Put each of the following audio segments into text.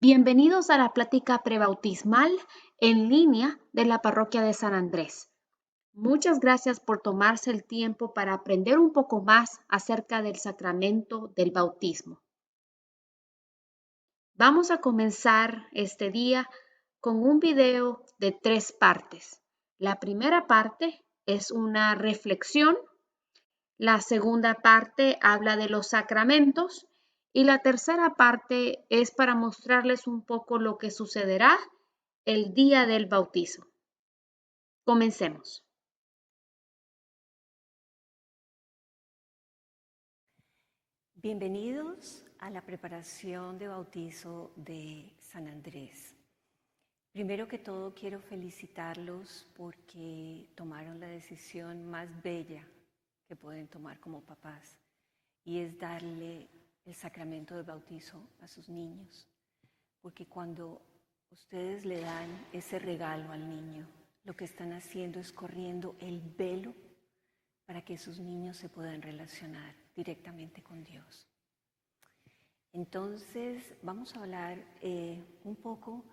Bienvenidos a la plática prebautismal en línea de la Parroquia de San Andrés. Muchas gracias por tomarse el tiempo para aprender un poco más acerca del sacramento del bautismo. Vamos a comenzar este día con un video de 3 partes. La primera parte es una reflexión, la segunda parte habla de los sacramentos y la tercera parte es para mostrarles un poco lo que sucederá el día del bautizo. Comencemos. Bienvenidos a la preparación de bautizo de San Andrés. Primero que todo quiero felicitarlos porque tomaron la decisión más bella que pueden tomar como papás y es darle el sacramento del bautizo a sus niños. Porque cuando ustedes le dan ese regalo al niño, lo que están haciendo es corriendo el velo para que sus niños se puedan relacionar directamente con Dios. Entonces, vamos a hablar un poco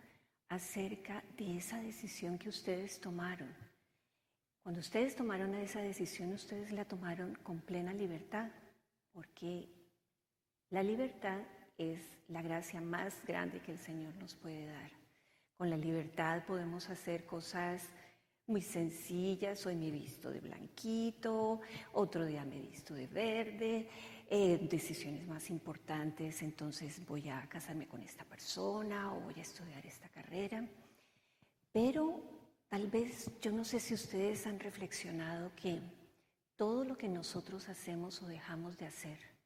acerca de esa decisión que ustedes tomaron. Cuando ustedes tomaron esa decisión, ustedes la tomaron con plena libertad, porque la libertad es la gracia más grande que el Señor nos puede dar. Con la libertad podemos hacer cosas muy sencillas. Hoy me he visto de blanquito, otro día me he visto de verde, decisiones más importantes, entonces voy a casarme con esta persona o voy a estudiar esta carrera. Pero tal vez, yo no sé si ustedes han reflexionado que todo lo que nosotros hacemos o dejamos de hacer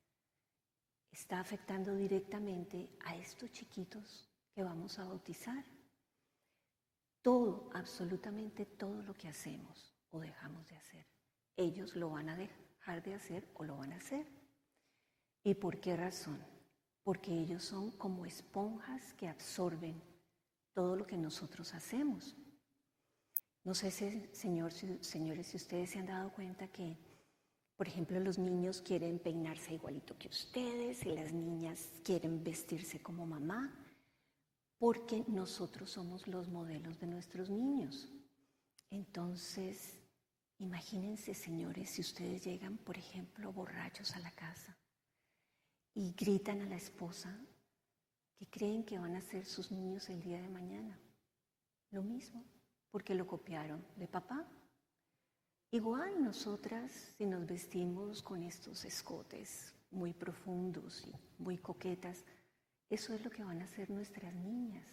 está afectando directamente a estos chiquitos que vamos a bautizar. Todo, absolutamente todo lo que hacemos o dejamos de hacer, ellos lo van a dejar de hacer o lo van a hacer. ¿Y por qué razón? Porque ellos son como esponjas que absorben todo lo que nosotros hacemos. No sé si, señores, si ustedes se han dado cuenta que, por ejemplo, los niños quieren peinarse igualito que ustedes y las niñas quieren vestirse como mamá, porque nosotros somos los modelos de nuestros niños. Entonces, imagínense, señores, si ustedes llegan, por ejemplo, borrachos a la casa y gritan a la esposa, ¿qué creen que van a hacer sus niños el día de mañana? Lo mismo, porque lo copiaron de papá. Igual nosotras, si nos vestimos con estos escotes muy profundos y muy coquetas, eso es lo que van a hacer nuestras niñas,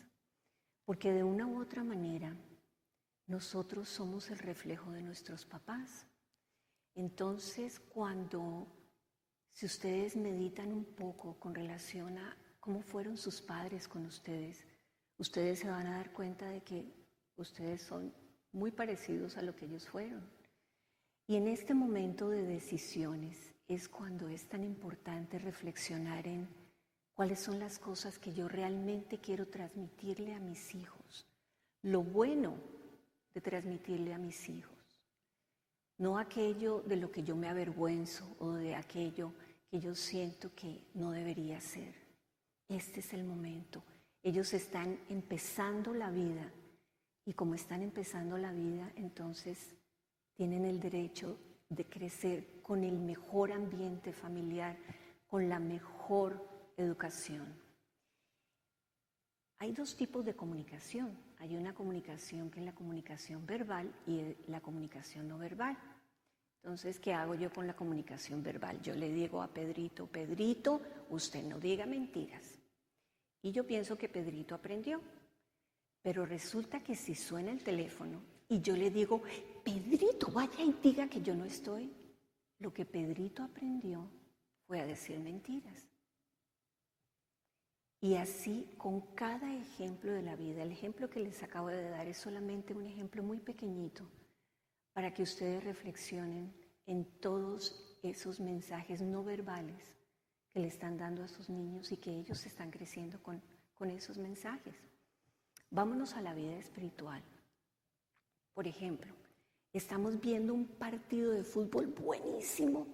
porque de una u otra manera nosotros somos el reflejo de nuestros papás. Entonces, si ustedes meditan un poco con relación a cómo fueron sus padres con ustedes, ustedes se van a dar cuenta de que ustedes son muy parecidos a lo que ellos fueron. Y en este momento de decisiones es cuando es tan importante reflexionar en cuáles son las cosas que yo realmente quiero transmitirle a mis hijos. Lo bueno de transmitirle a mis hijos. No aquello de lo que yo me avergüenzo o de aquello que yo siento que no debería ser. Este es el momento. Ellos están empezando la vida y como están empezando la vida, entonces tienen el derecho de crecer con el mejor ambiente familiar, con la mejor educación. Hay dos tipos de comunicación. Hay una comunicación que es la comunicación verbal y la comunicación no verbal. Entonces, ¿qué hago yo con la comunicación verbal? Yo le digo a Pedrito, Pedrito, usted no diga mentiras. Y yo pienso que Pedrito aprendió. Pero resulta que si suena el teléfono y yo le digo, Pedrito, vaya y diga que yo no estoy, lo que Pedrito aprendió fue a decir mentiras. Y así con cada ejemplo de la vida. El ejemplo que les acabo de dar es solamente un ejemplo muy pequeñito para que ustedes reflexionen en todos esos mensajes no verbales que le están dando a sus niños y que ellos están creciendo con esos mensajes. Vámonos a la vida espiritual. Por ejemplo, estamos viendo un partido de fútbol buenísimo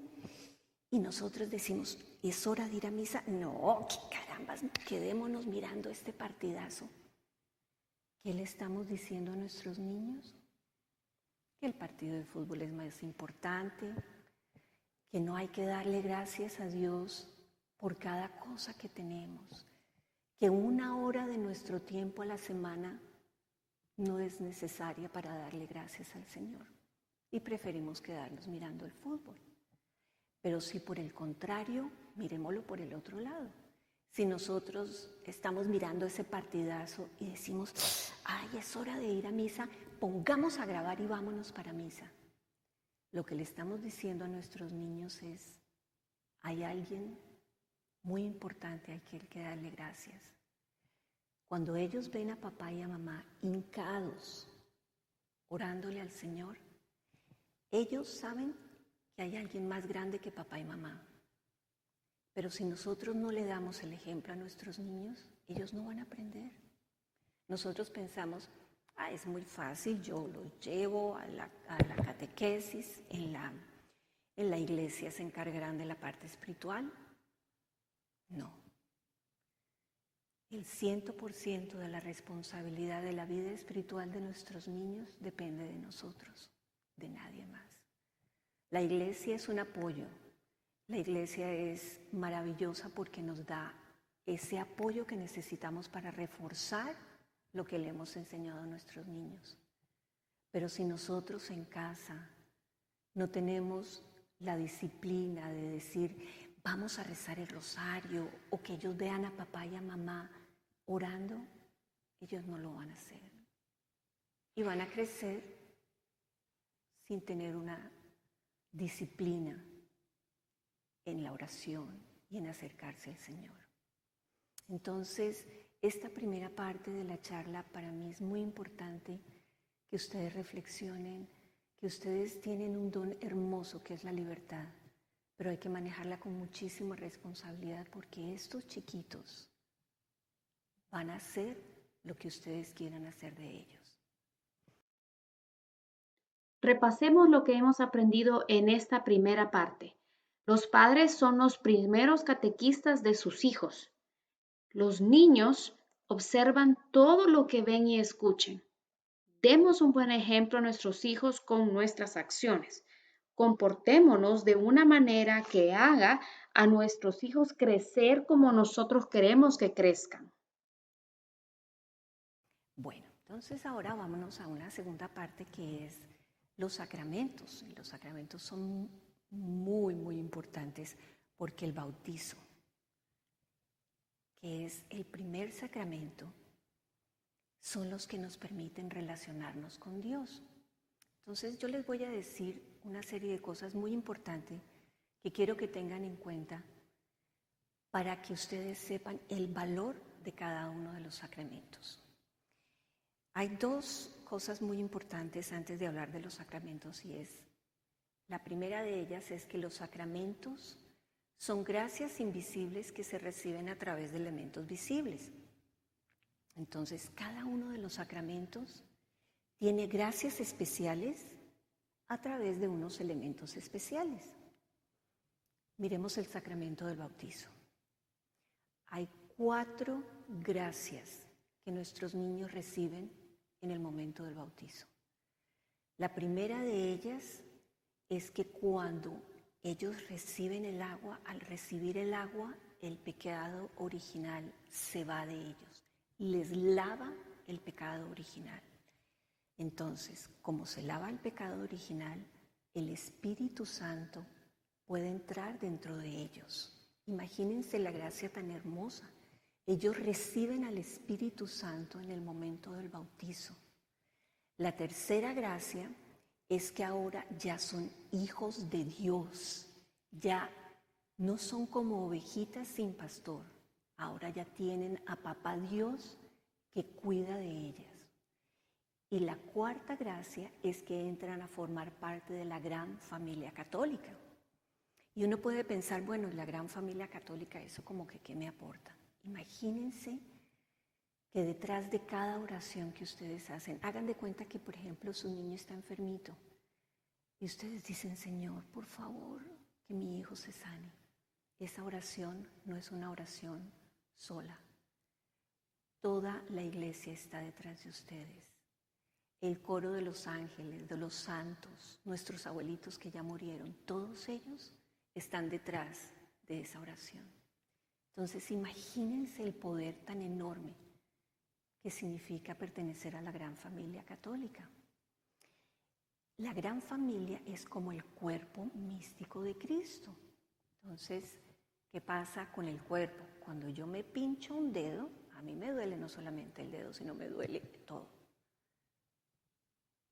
Y nosotros decimos, ¿es hora de ir a misa? No, qué carambas, quedémonos mirando este partidazo. ¿Qué le estamos diciendo a nuestros niños? Que el partido de fútbol es más importante, que no hay que darle gracias a Dios por cada cosa que tenemos, que 1 hora de nuestro tiempo a la semana no es necesaria para darle gracias al Señor y preferimos quedarnos mirando el fútbol. Pero si por el contrario, miremoslo por el otro lado. Si nosotros estamos mirando ese partidazo y decimos, ay, es hora de ir a misa, pongamos a grabar y vámonos para misa. Lo que le estamos diciendo a nuestros niños es, hay alguien muy importante al que hay que darle gracias. Cuando ellos ven a papá y a mamá hincados, orándole al Señor, ellos saben que hay alguien más grande que papá y mamá. Pero si nosotros no le damos el ejemplo a nuestros niños, ellos no van a aprender. Nosotros pensamos, es muy fácil, yo los llevo a la catequesis, en la iglesia se encargarán de la parte espiritual. No. El 100% de la responsabilidad de la vida espiritual de nuestros niños depende de nosotros, de nadie más. La iglesia es un apoyo. La iglesia es maravillosa porque nos da ese apoyo que necesitamos para reforzar lo que le hemos enseñado a nuestros niños. Pero si nosotros en casa no tenemos la disciplina de decir, vamos a rezar el rosario, o que ellos vean a papá y a mamá orando, ellos no lo van a hacer. Y van a crecer sin tener una disciplina en la oración y en acercarse al Señor. Entonces, esta primera parte de la charla para mí es muy importante que ustedes reflexionen, que ustedes tienen un don hermoso que es la libertad, pero hay que manejarla con muchísima responsabilidad porque estos chiquitos van a hacer lo que ustedes quieran hacer de ellos. Repasemos lo que hemos aprendido en esta primera parte. Los padres son los primeros catequistas de sus hijos. Los niños observan todo lo que ven y escuchen. Demos un buen ejemplo a nuestros hijos con nuestras acciones. Comportémonos de una manera que haga a nuestros hijos crecer como nosotros queremos que crezcan. Bueno, entonces ahora vámonos a una segunda parte que es los sacramentos. Y los sacramentos son muy, muy importantes porque el bautizo, que es el primer sacramento, son los que nos permiten relacionarnos con Dios. Entonces yo les voy a decir una serie de cosas muy importantes que quiero que tengan en cuenta para que ustedes sepan el valor de cada uno de los sacramentos. Hay 2 cosas muy importantes antes de hablar de los sacramentos y la primera de ellas es que los sacramentos son gracias invisibles que se reciben a través de elementos visibles. Entonces, cada uno de los sacramentos tiene gracias especiales a través de unos elementos especiales. Miremos el sacramento del bautizo. Hay 4 gracias que nuestros niños reciben en el momento del bautizo. La primera de ellas es que cuando ellos reciben el agua, al recibir el agua, el pecado original se va de ellos, les lava el pecado original. Entonces, como se lava el pecado original, el Espíritu Santo puede entrar dentro de ellos. Imagínense la gracia tan hermosa. Ellos reciben al Espíritu Santo en el momento del bautizo. La tercera gracia es que ahora ya son hijos de Dios, ya no son como ovejitas sin pastor, ahora ya tienen a papá Dios que cuida de ellas. Y la cuarta gracia es que entran a formar parte de la gran familia católica. Y uno puede pensar, bueno, la gran familia católica, eso como que ¿qué me aporta? Imagínense que detrás de cada oración que ustedes hacen, hagan de cuenta que, por ejemplo, su niño está enfermito y ustedes dicen, Señor, por favor, que mi hijo se sane. Esa oración no es una oración sola. Toda la iglesia está detrás de ustedes. El coro de los ángeles, de los santos, nuestros abuelitos que ya murieron, todos ellos están detrás de esa oración. Entonces, imagínense el poder tan enorme que significa pertenecer a la gran familia católica. La gran familia es como el cuerpo místico de Cristo. Entonces, ¿qué pasa con el cuerpo? Cuando yo me pincho un dedo, a mí me duele no solamente el dedo, sino me duele todo.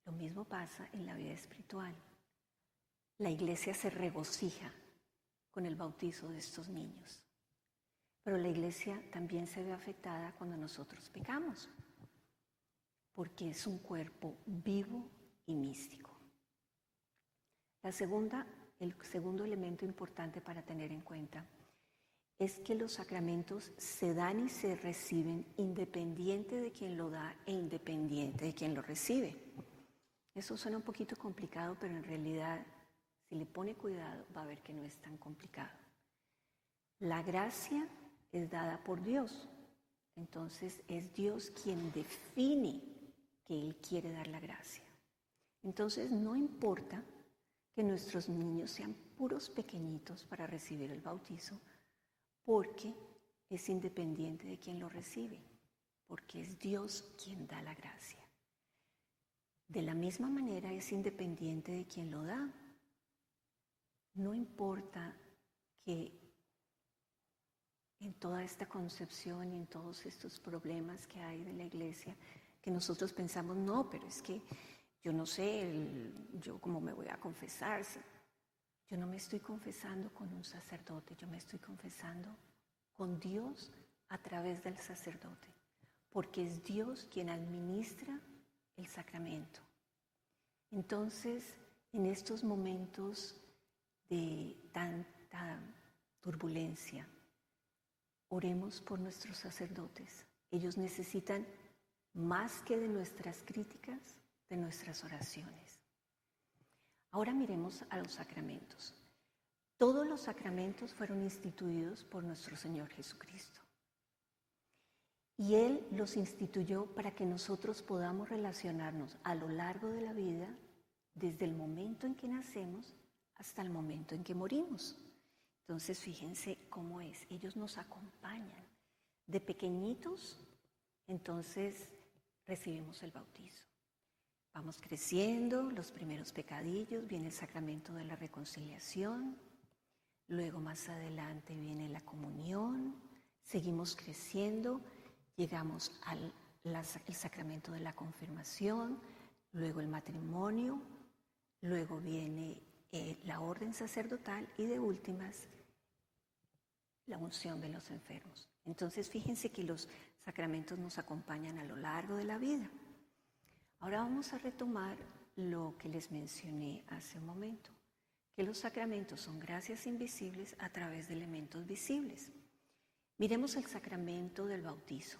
Lo mismo pasa en la vida espiritual. La iglesia se regocija con el bautizo de estos niños. Pero la iglesia también se ve afectada cuando nosotros pecamos, porque es un cuerpo vivo y místico. El segundo elemento importante para tener en cuenta es que los sacramentos se dan y se reciben independiente de quien lo da e independiente de quien lo recibe. Eso suena un poquito complicado, pero en realidad, si le pone cuidado, va a ver que no es tan complicado. La gracia es dada por Dios. Entonces es Dios quien define que Él quiere dar la gracia. Entonces no importa que nuestros niños sean puros pequeñitos para recibir el bautizo, porque es independiente de quien lo recibe, porque es Dios quien da la gracia. De la misma manera es independiente de quien lo da. No importa que en toda esta concepción y en todos estos problemas que hay de la iglesia, que nosotros pensamos, no, pero es que yo no sé, yo cómo me voy a confesar. Yo no me estoy confesando con un sacerdote, yo me estoy confesando con Dios a través del sacerdote, porque es Dios quien administra el sacramento. Entonces, en estos momentos de tanta turbulencia, oremos por nuestros sacerdotes. Ellos necesitan más que de nuestras críticas, de nuestras oraciones. Ahora miremos a los sacramentos. Todos los sacramentos fueron instituidos por nuestro Señor Jesucristo. Y Él los instituyó para que nosotros podamos relacionarnos a lo largo de la vida, desde el momento en que nacemos hasta el momento en que morimos. Entonces, fíjense cómo es. Ellos nos acompañan. De pequeñitos, entonces, recibimos el bautizo. Vamos creciendo, los primeros pecadillos, viene el sacramento de la reconciliación, luego más adelante viene la comunión, seguimos creciendo, llegamos al sacramento de la confirmación, luego el matrimonio, luego viene la orden sacerdotal y de últimas la unción de los enfermos. Entonces fíjense que los sacramentos nos acompañan a lo largo de la vida. Ahora vamos a retomar lo que les mencioné hace un momento, que los sacramentos son gracias invisibles a través de elementos visibles. Miremos el sacramento del bautizo.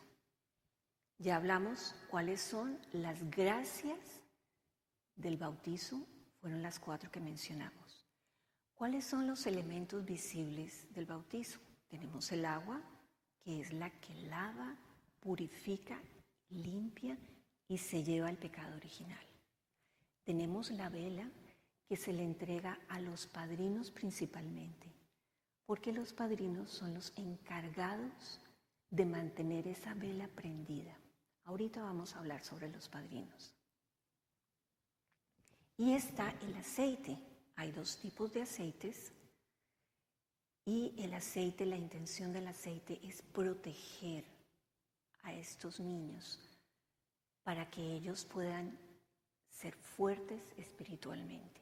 Ya hablamos cuáles son las gracias del bautizo, fueron las 4 que mencionamos. ¿Cuáles son los elementos visibles del bautizo? Tenemos el agua, que es la que lava, purifica, limpia y se lleva el pecado original. Tenemos la vela, que se le entrega a los padrinos principalmente, porque los padrinos son los encargados de mantener esa vela prendida. Ahorita vamos a hablar sobre los padrinos. Y está el aceite. Hay 2 tipos de aceites. Y el aceite, la intención del aceite es proteger a estos niños para que ellos puedan ser fuertes espiritualmente.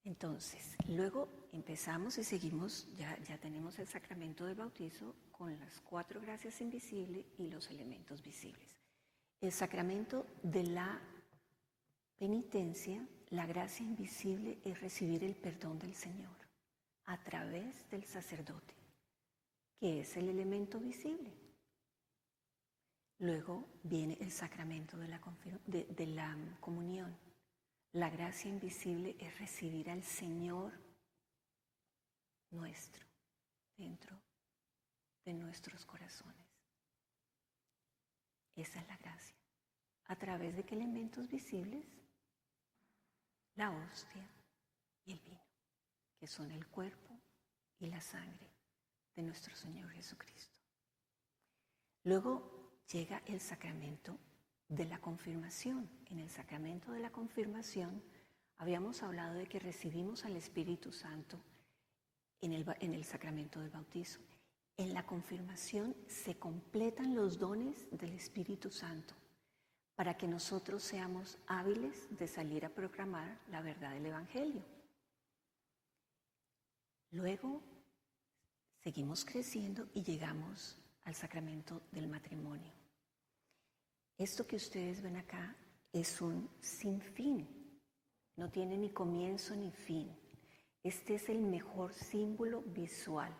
Entonces, luego empezamos y seguimos, ya tenemos el sacramento del bautizo con las 4 gracias invisibles y los elementos visibles. El sacramento de la penitencia, la gracia invisible es recibir el perdón del Señor a través del sacerdote, que es el elemento visible. Luego viene el sacramento de la comunión. La gracia invisible es recibir al Señor nuestro dentro de nuestros corazones. Esa es la gracia. ¿A través de qué elementos visibles? La hostia y el vino, que son el cuerpo y la sangre de nuestro Señor Jesucristo. Luego llega el sacramento de la confirmación. En el sacramento de la confirmación habíamos hablado de que recibimos al Espíritu Santo en el sacramento del bautizo. En la confirmación se completan los dones del Espíritu Santo para que nosotros seamos hábiles de salir a proclamar la verdad del Evangelio. Luego seguimos creciendo y llegamos al sacramento del matrimonio. Esto que ustedes ven acá es un sinfín, no tiene ni comienzo ni fin. Este es el mejor símbolo visual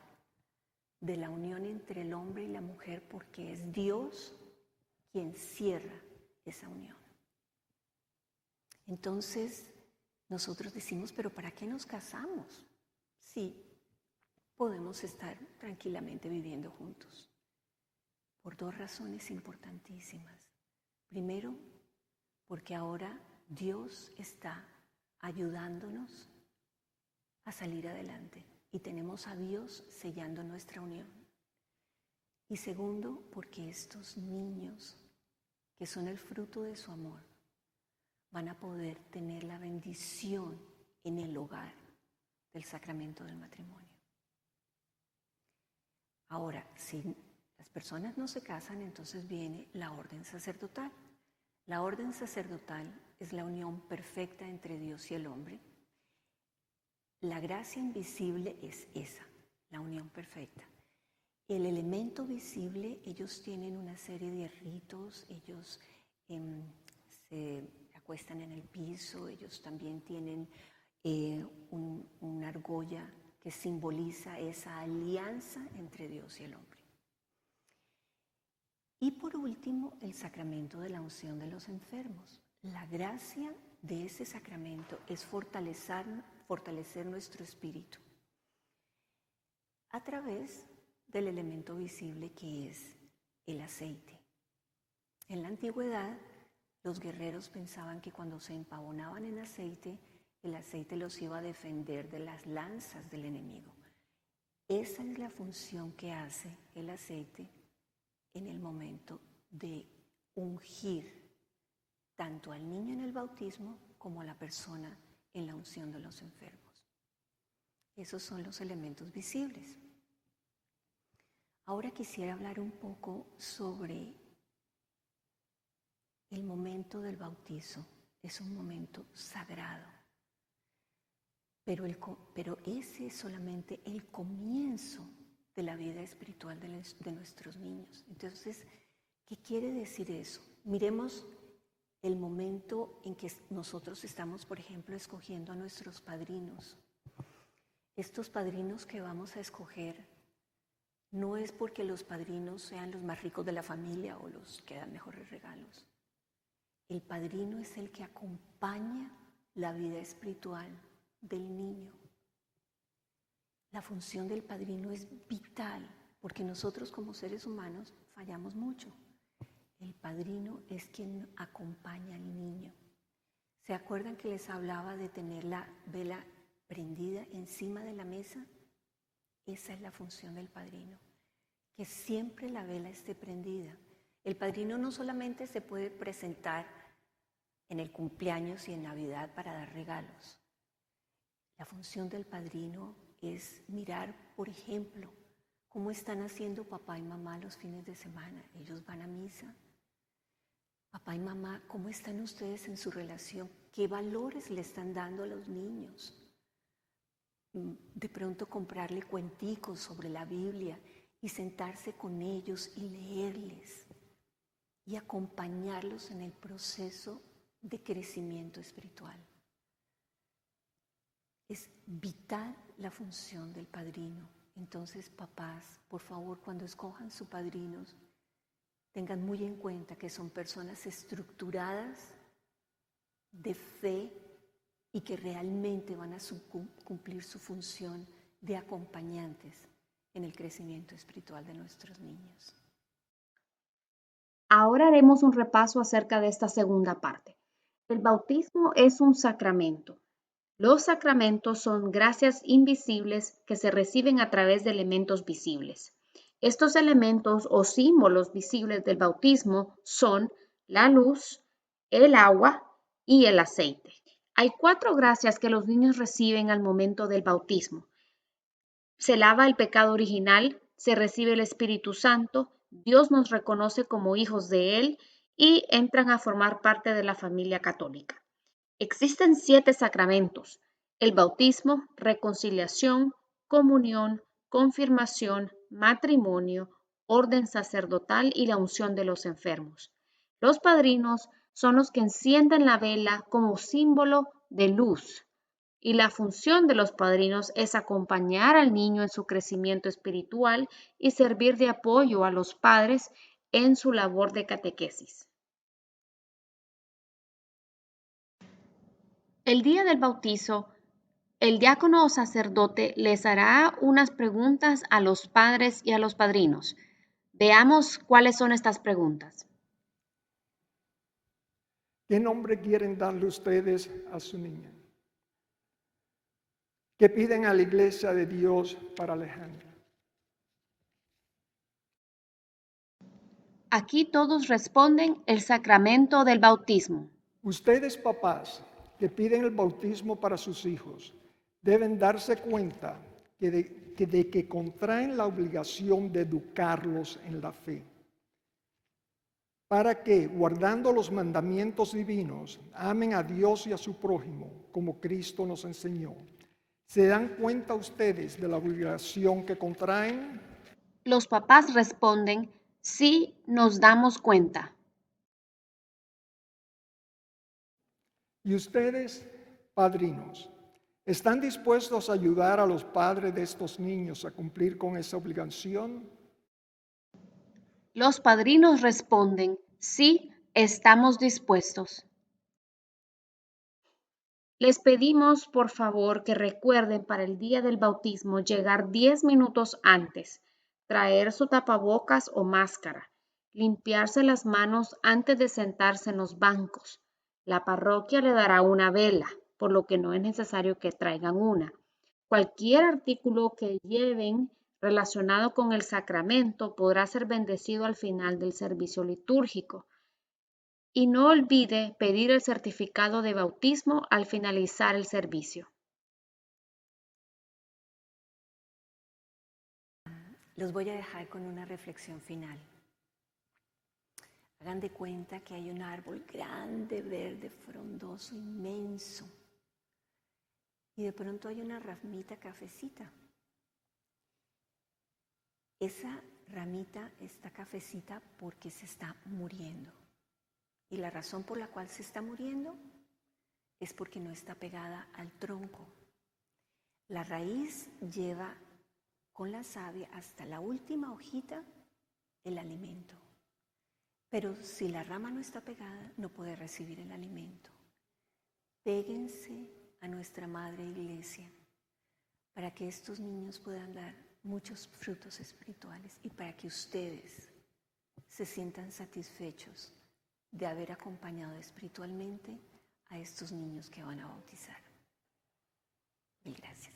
de la unión entre el hombre y la mujer, porque es Dios quien cierra esa unión. Entonces, nosotros decimos, ¿pero para qué nos casamos? Sí, podemos estar tranquilamente viviendo juntos, por dos razones importantísimas. Primero, porque ahora Dios está ayudándonos a salir adelante y tenemos a Dios sellando nuestra unión. Y segundo, porque estos niños, que son el fruto de su amor, van a poder tener la bendición en el hogar del sacramento del matrimonio. Ahora, si las personas no se casan, entonces viene la orden sacerdotal. La orden sacerdotal es la unión perfecta entre Dios y el hombre. La gracia invisible es esa, la unión perfecta. El elemento visible, ellos tienen una serie de ritos, ellos se acuestan en el piso, ellos también tienen una argolla que simboliza esa alianza entre Dios y el hombre. Y por último, el sacramento de la unción de los enfermos. La gracia de ese sacramento es fortalecer nuestro espíritu a través del elemento visible que es el aceite. En la antigüedad, los guerreros pensaban que cuando se empavonaban en aceite, el aceite los iba a defender de las lanzas del enemigo. Esa es la función que hace el aceite en el momento de ungir tanto al niño en el bautismo como a la persona en la unción de los enfermos. Esos son los elementos visibles. Ahora quisiera hablar un poco sobre el momento del bautizo. Es un momento sagrado, pero ese es solamente el comienzo de la vida espiritual de nuestros niños. Entonces, ¿qué quiere decir eso? Miremos el momento en que nosotros estamos, por ejemplo, escogiendo a nuestros padrinos. Estos padrinos que vamos a escoger no es porque los padrinos sean los más ricos de la familia o los que dan mejores regalos. El padrino es el que acompaña la vida espiritual del niño. La función del padrino es vital, porque nosotros como seres humanos fallamos mucho. El padrino es quien acompaña al niño. ¿Se acuerdan que les hablaba de tener la vela prendida encima de la mesa? Esa es la función del padrino, que siempre la vela esté prendida. El padrino no solamente se puede presentar en el cumpleaños y en Navidad para dar regalos. La función del padrino es mirar, por ejemplo, cómo están haciendo papá y mamá los fines de semana. Ellos van a misa. Papá y mamá, ¿cómo están ustedes en su relación? ¿Qué valores le están dando a los niños? De pronto comprarle cuenticos sobre la Biblia y sentarse con ellos y leerles y acompañarlos en el proceso de crecimiento espiritual. Es vital la función del padrino. Entonces, papás, por favor, cuando escojan sus padrinos, tengan muy en cuenta que son personas estructuradas de fe y que realmente van a cumplir su función de acompañantes en el crecimiento espiritual de nuestros niños. Ahora haremos un repaso acerca de esta segunda parte. El bautismo es un sacramento. Los sacramentos son gracias invisibles que se reciben a través de elementos visibles. Estos elementos o símbolos visibles del bautismo son la luz, el agua y el aceite. Hay 4 gracias que los niños reciben al momento del bautismo. Se lava el pecado original, se recibe el Espíritu Santo, Dios nos reconoce como hijos de Él y entran a formar parte de la familia católica. Existen 7 sacramentos: el bautismo, reconciliación, comunión, confirmación, matrimonio, orden sacerdotal y la unción de los enfermos. Los padrinos son los que encienden la vela como símbolo de luz, y la función de los padrinos es acompañar al niño en su crecimiento espiritual y servir de apoyo a los padres en su labor de catequesis. El día del bautizo, el diácono o sacerdote les hará unas preguntas a los padres y a los padrinos. Veamos cuáles son estas preguntas. ¿Qué nombre quieren darle ustedes a su niña? ¿Qué piden a la Iglesia de Dios para Alejandra? Aquí todos responden el sacramento del bautismo. Ustedes, papás, que piden el bautismo para sus hijos, deben darse cuenta de que contraen la obligación de educarlos en la fe, para que, guardando los mandamientos divinos, amen a Dios y a su prójimo, como Cristo nos enseñó. ¿Se dan cuenta ustedes de la obligación que contraen? Los papás responden, sí, nos damos cuenta. Y ustedes, padrinos, ¿están dispuestos a ayudar a los padres de estos niños a cumplir con esa obligación? Los padrinos responden, sí, estamos dispuestos. Les pedimos, por favor, que recuerden para el día del bautismo llegar 10 minutos antes, traer su tapabocas o máscara, limpiarse las manos antes de sentarse en los bancos. La parroquia le dará una vela, por lo que no es necesario que traigan una. Cualquier artículo que lleven relacionado con el sacramento podrá ser bendecido al final del servicio litúrgico. Y no olvide pedir el certificado de bautismo al finalizar el servicio. Los voy a dejar con una reflexión final. Hagan de cuenta que hay un árbol grande, verde, frondoso, inmenso. Y de pronto hay una ramita cafecita. Esa ramita está cafecita porque se está muriendo. Y la razón por la cual se está muriendo es porque no está pegada al tronco. La raíz lleva con la savia hasta la última hojita el alimento. Pero si la rama no está pegada, no puede recibir el alimento. Péguense a nuestra Madre Iglesia para que estos niños puedan dar muchos frutos espirituales y para que ustedes se sientan satisfechos de haber acompañado espiritualmente a estos niños que van a bautizar. Mil gracias.